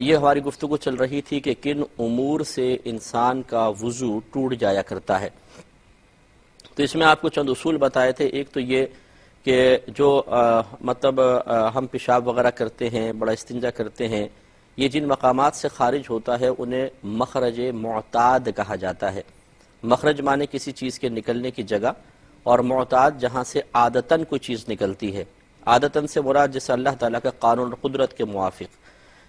یہ ہماری گفتگو چل رہی تھی کہ کن امور سے انسان کا وضو ٹوٹ جایا کرتا ہے. تو اس میں آپ کو چند اصول بتائے تھے. ایک تو یہ کہ جو ہم پیشاب وغیرہ کرتے ہیں، بڑا استنجا کرتے ہیں، یہ جن مقامات سے خارج ہوتا ہے انہیں مخرج معتاد کہا جاتا ہے. مخرج مانے کسی چیز کے نکلنے کی جگہ، اور معتاد جہاں سے عادتاً کوئی چیز نکلتی ہے. عادتاً سے مراد جیسے اللہ تعالیٰ کا قانون اور قدرت کے موافق،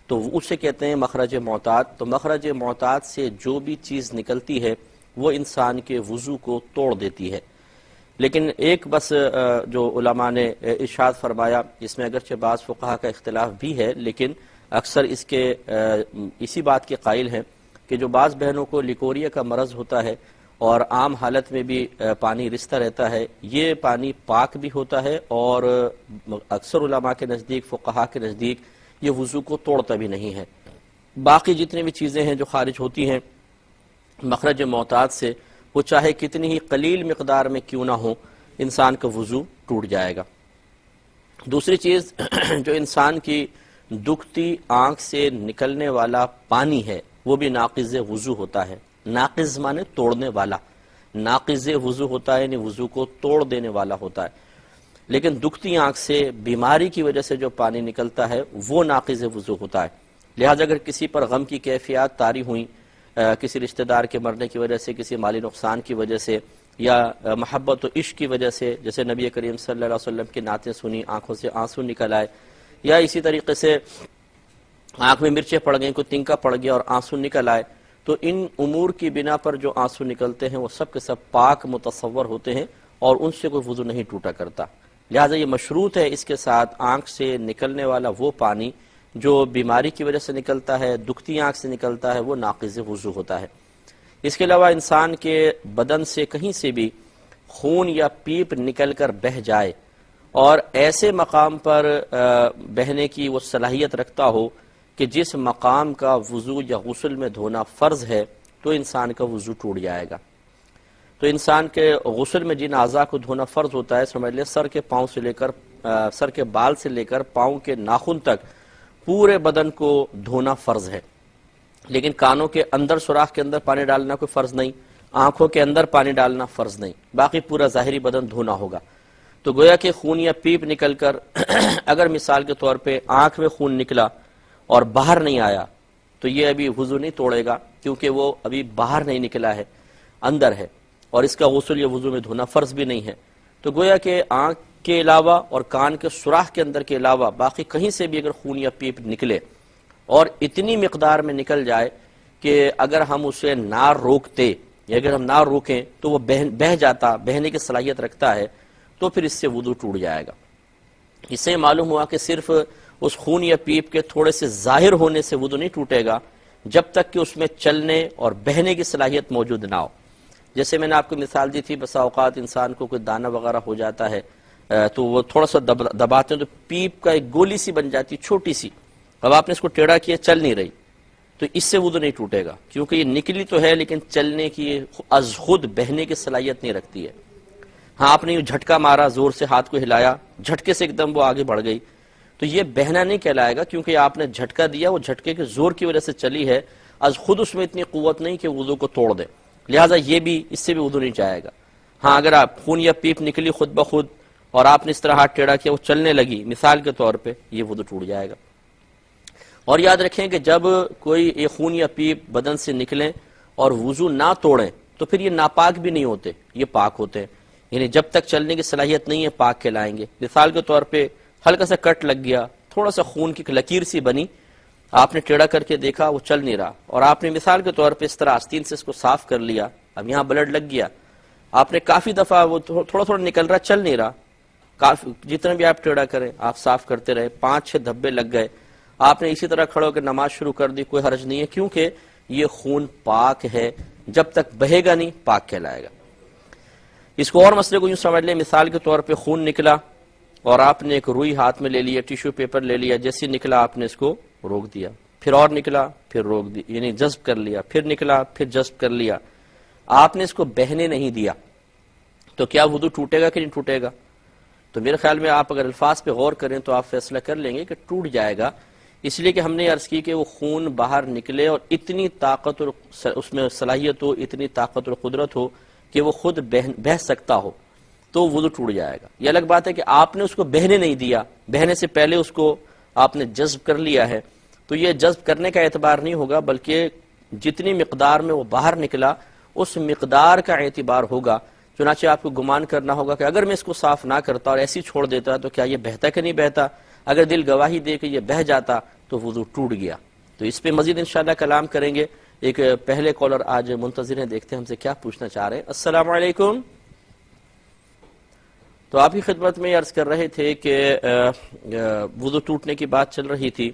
تو اسے کہتے ہیں مخرج معتاد. تو مخرج معتاد سے جو بھی چیز نکلتی ہے وہ انسان کے وضو کو توڑ دیتی ہے. لیکن ایک بس جو علماء نے ارشاد فرمایا، اس میں اگرچہ بعض فقہا کا اختلاف بھی ہے، لیکن اکثر اسی بات کے قائل ہیں کہ جو بعض بہنوں کو لیکوریا کا مرض ہوتا ہے اور عام حالت میں بھی پانی رستا رہتا ہے، یہ پانی پاک بھی ہوتا ہے اور اکثر علماء کے نزدیک، فقہا کے نزدیک، یہ وضو کو توڑتا بھی نہیں ہے. باقی جتنی بھی چیزیں ہیں جو خارج ہوتی ہیں مخرج معتاد سے، وہ چاہے کتنی ہی قلیل مقدار میں کیوں نہ ہو، انسان کا وضو ٹوٹ جائے گا. دوسری چیز جو انسان کی دکھتی آنکھ سے نکلنے والا پانی ہے وہ بھی ناقض وضو ہوتا ہے. ناقض مانے توڑنے والا، ناقض وضو ہوتا ہے، یعنی وضو کو توڑ دینے والا ہوتا ہے. لیکن دکھتی آنکھ سے بیماری کی وجہ سے جو پانی نکلتا ہے وہ ناقض وضو ہوتا ہے. لہٰذا اگر کسی پر غم کی کیفیات طاری ہوئیں، کسی رشتہ دار کے مرنے کی وجہ سے، کسی مالی نقصان کی وجہ سے، یا محبت و عشق کی وجہ سے، جیسے نبی کریم صلی اللہ علیہ وسلم کی نعتیں سنی، آنکھوں سے آنسو نکل آئے، یا اسی طریقے سے آنکھ میں مرچیں پڑ گئیں، کوئی تنکا پڑ گیا اور آنسو نکل آئے، تو ان امور کی بنا پر جو آنسو نکلتے ہیں وہ سب کے سب پاک متصور ہوتے ہیں اور ان سے کوئی وضو نہیں ٹوٹا کرتا. لہٰذا یہ مشروط ہے اس کے ساتھ آنکھ سے نکلنے والا وہ پانی جو بیماری کی وجہ سے نکلتا ہے، دکھتی آنکھ سے نکلتا ہے، وہ ناقض وضو ہوتا ہے. اس کے علاوہ انسان کے بدن سے کہیں سے بھی خون یا پیپ نکل کر بہہ جائے اور ایسے مقام پر بہنے کی وہ صلاحیت رکھتا ہو کہ جس مقام کا وضو یا غسل میں دھونا فرض ہے، تو انسان کا وضو ٹوٹ جائے گا. تو انسان کے غسل میں جن اعضاء کو دھونا فرض ہوتا ہے، سمجھ لیں سر کے بال سے لے کر پاؤں کے ناخن تک پورے بدن کو دھونا فرض ہے. لیکن کانوں کے اندر سوراخ کے اندر پانی ڈالنا کوئی فرض نہیں، آنکھوں کے اندر پانی ڈالنا فرض نہیں، باقی پورا ظاہری بدن دھونا ہوگا. تو گویا کہ خون یا پیپ نکل کر اگر مثال کے طور پہ آنکھ میں خون نکلا اور باہر نہیں آیا تو یہ ابھی وضو نہیں توڑے گا، کیونکہ وہ ابھی باہر نہیں نکلا ہے، اندر ہے، اور اس کا غسل یا وضو میں دھونا فرض بھی نہیں ہے. تو گویا کہ آنکھ کے علاوہ اور کان کے سوراخ کے اندر کے علاوہ باقی کہیں سے بھی اگر خون یا پیپ نکلے اور اتنی مقدار میں نکل جائے کہ اگر ہم اسے نہ روکتے یا اگر ہم نہ روکیں تو وہ بہہ جاتا، بہنے کی صلاحیت رکھتا ہے، تو پھر اس سے وضو ٹوٹ جائے گا. اس سے معلوم ہوا کہ صرف اس خون یا پیپ کے تھوڑے سے ظاہر ہونے سے وضو نہیں ٹوٹے گا جب تک کہ اس میں چلنے اور بہنے کی صلاحیت موجود نہ ہو. جیسے میں نے آپ کو مثال دی تھی، بسا اوقات انسان کو کوئی دانہ وغیرہ ہو جاتا ہے تو وہ تھوڑا سا دباتے ہیں تو پیپ کا ایک گولی سی بن جاتی، چھوٹی سی. اب آپ نے اس کو ٹیڑھا کیا، چل نہیں رہی، تو اس سے وضو نہیں ٹوٹے گا، کیونکہ یہ نکلی تو ہے لیکن چلنے کی از خود بہنے کی صلاحیت نہیں رکھتی ہے. ہاں آپ نے یہ جھٹکا مارا، زور سے ہاتھ کو ہلایا، جھٹکے سے ایک دم وہ آگے بڑھ گئی، تو یہ بہنا نہیں کہلائے گا، کیونکہ آپ نے جھٹکا دیا، وہ جھٹکے کے زور کی وجہ سے چلی ہے، از خود اس میں اتنی قوت نہیں کہ وضو کو توڑ دے. لہٰذا یہ بھی، اس سے بھی وضو نہیں جائے گا. ہاں اگر آپ خون یا پیپ نکلی خود بخود اور آپ نے اس طرح ہاتھ ٹیڑھا کیا، وہ چلنے لگی مثال کے طور پہ، یہ وضو ٹوٹ جائے گا. اور یاد رکھیں کہ جب کوئی یہ خون یا پیپ بدن سے نکلیں اور وضو نہ توڑیں تو پھر یہ ناپاک بھی نہیں ہوتے، یہ پاک ہوتے ہیں. یعنی جب تک چلنے کی صلاحیت نہیں ہے پاک کہلائیں گے. مثال کے طور پہ ہلکا سا کٹ لگ گیا، تھوڑا سا خون کی لکیر سی بنی، آپ نے ٹیڑھا کر کے دیکھا وہ چل نہیں رہا، اور آپ نے مثال کے طور پہ اس طرح آستین سے اس کو صاف کر لیا، اب یہاں بلڈ لگ گیا، آپ نے کافی دفعہ وہ تھوڑا تھوڑا نکل رہا، چل نہیں رہا، جتنا بھی آپ ٹیڑھا کریں، آپ صاف کرتے رہے، 5-6 دھبے لگ گئے، آپ نے اسی طرح کھڑے ہو کے نماز شروع کر دی، کوئی حرج نہیں ہے، کیونکہ یہ خون پاک ہے، جب تک بہے گا نہیں پاک کہلائے گا. اس کو اور مسئلے کو یوں سمجھ لیں، مثال کے طور پہ خون نکلا اور آپ نے ایک روئی ہاتھ میں لے لیا، ٹیشو پیپر لے لیا، جیسے نکلا آپ نے اس کو روک دیا، پھر اور نکلا پھر روک دیا، یعنی جذب کر لیا، پھر نکلا پھر جذب کر لیا، آپ نے اس کو بہنے نہیں دیا، تو کیا وضو ٹوٹے گا کہ نہیں ٹوٹے گا؟ تو میرے خیال میں آپ اگر الفاظ پہ غور کریں تو آپ فیصلہ کر لیں گے کہ ٹوٹ جائے گا، اس لیے کہ ہم نے عرض کی کہ وہ خون باہر نکلے اور اتنی طاقت اور اس میں صلاحیت ہو، اتنی طاقت اور قدرت ہو کہ وہ خود بہہ سکتا ہو، تو وضو ٹوٹ جائے گا۔ یہ الگ بات ہے کہ آپ نے اس کو بہنے نہیں دیا، بہنے سے پہلے اس کو آپ نے جذب کر لیا ہے، تو یہ جذب کرنے کا اعتبار نہیں ہوگا، بلکہ جتنی مقدار میں وہ باہر نکلا اس مقدار کا اعتبار ہوگا۔ چنانچہ آپ کو گمان کرنا ہوگا کہ اگر میں اس کو صاف نہ کرتا اور ایسی چھوڑ دیتا تو کیا یہ بہتا کہ نہیں بہتا؟ اگر دل گواہی دے کہ یہ بہہ جاتا تو وضو ٹوٹ گیا۔ تو اس پہ مزید انشاءاللہ کلام کریں گے۔ ایک پہلے کالر آج منتظر ہیں، دیکھتے ہیں ہم سے کیا پوچھنا چاہ رہے ہیں۔ السلام علیکم۔ تو آپ کی خدمت میں عرض کر رہے تھے کہ وضو ٹوٹنے کی بات چل رہی تھی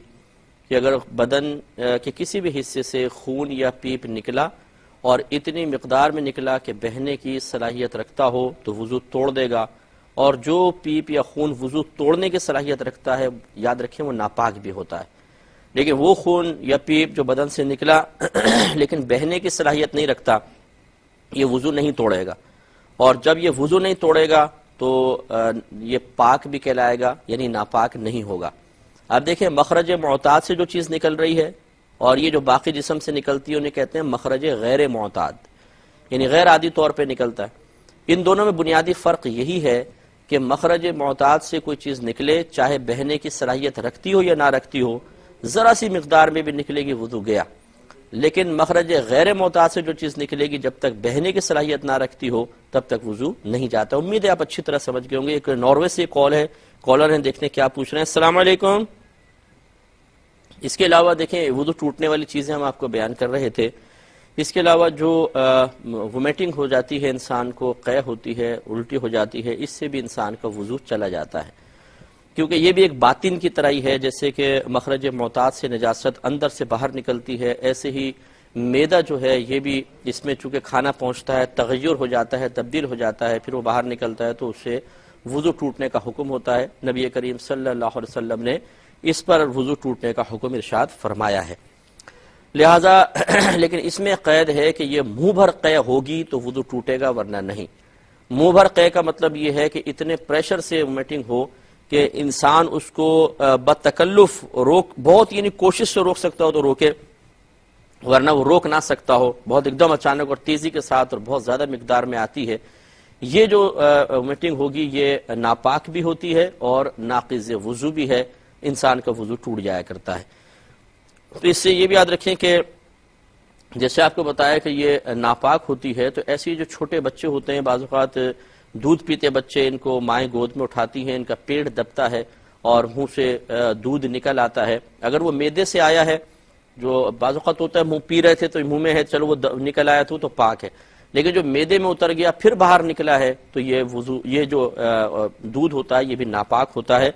کہ اگر بدن کے کسی بھی حصے سے خون یا پیپ نکلا اور اتنی مقدار میں نکلا کہ بہنے کی صلاحیت رکھتا ہو تو وضو توڑ دے گا، اور جو پیپ یا خون وضو توڑنے کی صلاحیت رکھتا ہے یاد رکھیں وہ ناپاک بھی ہوتا ہے، لیکن وہ خون یا پیپ جو بدن سے نکلا لیکن بہنے کی صلاحیت نہیں رکھتا، یہ وضو نہیں توڑے گا، اور جب یہ وضو نہیں توڑے گا تو یہ پاک بھی کہلائے گا، یعنی ناپاک نہیں ہوگا۔ اب دیکھیں مخرج معتاد سے جو چیز نکل رہی ہے اور یہ جو باقی جسم سے نکلتی ہے انہیں کہتے ہیں مخرج غیر معتاد، یعنی غیر عادی طور پہ نکلتا ہے۔ ان دونوں میں بنیادی فرق یہی ہے کہ مخرج معتاد سے کوئی چیز نکلے، چاہے بہنے کی صلاحیت رکھتی ہو یا نہ رکھتی ہو، ذرا سی مقدار میں بھی نکلے گی وضو گیا، لیکن مخرج غیر معتاد سے جو چیز نکلے گی جب تک بہنے کی صلاحیت نہ رکھتی ہو تب تک وضو نہیں جاتا۔ امید ہے آپ اچھی طرح سمجھ گئے ہوں گے۔ ایک ناروے سے کالر ہیں، دیکھنے کیا پوچھ رہے ہیں۔ السلام علیکم۔ اس کے علاوہ دیکھیں وضو ٹوٹنے والی چیزیں ہم آپ کو بیان کر رہے تھے، اس کے علاوہ جو وومیٹنگ ہو جاتی ہے، انسان کو قے ہوتی ہے، الٹی ہو جاتی ہے، اس سے بھی انسان کا وضو چلا جاتا ہے، کیونکہ یہ بھی ایک باطن کی طرح ہی ہے۔ جیسے کہ مخرج معتاد سے نجاست اندر سے باہر نکلتی ہے، ایسے ہی معدہ جو ہے یہ بھی اس میں چونکہ کھانا پہنچتا ہے، تغیر ہو جاتا ہے، تبدیل ہو جاتا ہے، پھر وہ باہر نکلتا ہے تو اس سے وضو ٹوٹنے کا حکم ہوتا ہے۔ نبی کریم صلی اللہ علیہ وسلم نے اس پر وضو ٹوٹنے کا حکم ارشاد فرمایا ہے۔ لہذا لیکن اس میں قید ہے کہ یہ منہ بھر قے ہوگی تو وضو ٹوٹے گا، ورنہ نہیں۔ منہ بھر قے کا مطلب یہ ہے کہ اتنے پریشر سے وومیٹنگ ہو کہ انسان اس کو بتکلف بہت یعنی کوشش سے روک سکتا ہو تو روکے، ورنہ وہ روک نہ سکتا ہو، بہت ایک دم اچانک اور تیزی کے ساتھ اور بہت زیادہ مقدار میں آتی ہے، یہ جو وومیٹنگ ہوگی یہ ناپاک بھی ہوتی ہے اور ناقض وضو بھی ہے، انسان کا وضو ٹوٹ جایا کرتا ہے۔ تو اس سے یہ بھی یاد رکھیں کہ جیسے آپ کو بتایا کہ یہ ناپاک ہوتی ہے، تو ایسی جو چھوٹے بچے ہوتے ہیں، بعض اوقات دودھ پیتے بچے، ان کو مائیں گود میں اٹھاتی ہیں، ان کا پیٹ دبتا ہے اور منہ سے دودھ نکل آتا ہے، اگر وہ معدے سے آیا ہے، جو بعض اوقات ہوتا ہے منہ پی رہے تھے تو منہ میں ہے، چلو وہ نکل آیا تو پاک ہے، لیکن جو معدے میں اتر گیا پھر باہر نکلا ہے تو یہ جو دودھ ہوتا ہے یہ بھی ناپاک ہوتا ہے،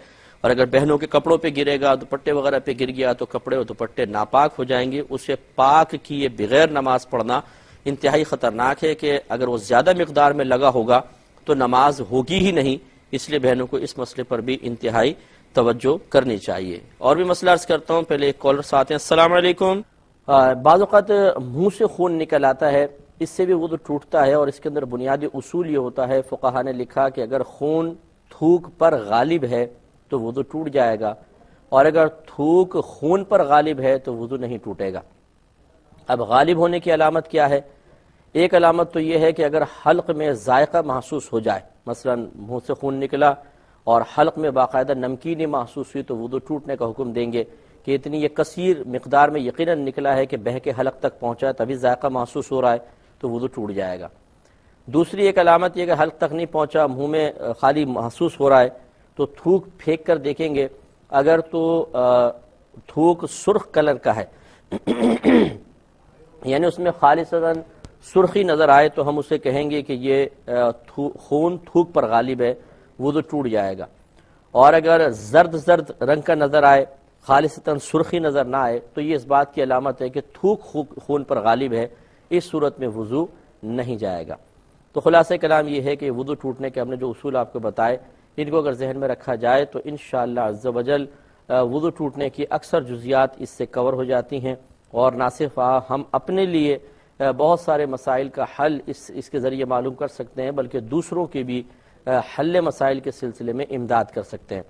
اور اگر بہنوں کے کپڑوں پہ گرے گا، دوپٹے وغیرہ پہ گر گیا تو کپڑے اور دوپٹے ناپاک ہو جائیں گے۔ اسے پاک کیے بغیر نماز پڑھنا انتہائی خطرناک ہے کہ اگر وہ زیادہ مقدار میں لگا ہوگا تو نماز ہوگی ہی نہیں، اس لیے بہنوں کو اس مسئلے پر بھی انتہائی توجہ کرنی چاہیے۔ اور بھی مسئلہ عرض کرتا ہوں، پہلے ایک کالر ساتھ ہیں۔ السلام علیکم۔ بعض اوقات منہ سے خون نکل آتا ہے، اس سے بھی وضو ٹوٹتا ہے، اور اس کے اندر بنیادی اصول یہ ہوتا ہے، فقہا نے لکھا کہ اگر خون تھوک پر غالب ہے تو وضو ٹوٹ جائے گا، اور اگر تھوک خون پر غالب ہے تو وضو نہیں ٹوٹے گا۔ اب غالب ہونے کی علامت کیا ہے؟ ایک علامت تو یہ ہے کہ اگر حلق میں ذائقہ محسوس ہو جائے، مثلا منہ سے خون نکلا اور حلق میں باقاعدہ نمکینی محسوس ہوئی تو وضو ٹوٹنے کا حکم دیں گے کہ اتنی یہ کثیر مقدار میں یقیناً نکلا ہے کہ بہہ کے حلق تک پہنچا ہے، تبھی ذائقہ محسوس ہو رہا ہے تو وضو ٹوٹ جائے گا۔ دوسری ایک علامت یہ کہ حلق تک نہیں پہنچا، منہ میں خالی محسوس ہو رہا ہے تو تھوک پھینک کر دیکھیں گے، اگر تو تھوک سرخ کلر کا ہے یعنی اس میں خالصتاً سرخی نظر آئے تو ہم اسے کہیں گے کہ یہ خون تھوک پر غالب ہے، وضو ٹوٹ جائے گا۔ اور اگر زرد رنگ کا نظر آئے، خالصتاً سرخی نظر نہ آئے تو یہ اس بات کی علامت ہے کہ تھوک خون پر غالب ہے، اس صورت میں وضو نہیں جائے گا۔ تو خلاصہ کلام یہ ہے کہ وضو ٹوٹنے کے ہم نے جو اصول آپ کو بتائے، ان کو اگر ذہن میں رکھا جائے تو انشاءاللہ عز و جل وضو ٹوٹنے کی اکثر جزیات اس سے کور ہو جاتی ہیں، اور نہ صرف ہم اپنے لیے بہت سارے مسائل کا حل اس کے ذریعے معلوم کر سکتے ہیں، بلکہ دوسروں کے بھی حل مسائل کے سلسلے میں امداد کر سکتے ہیں۔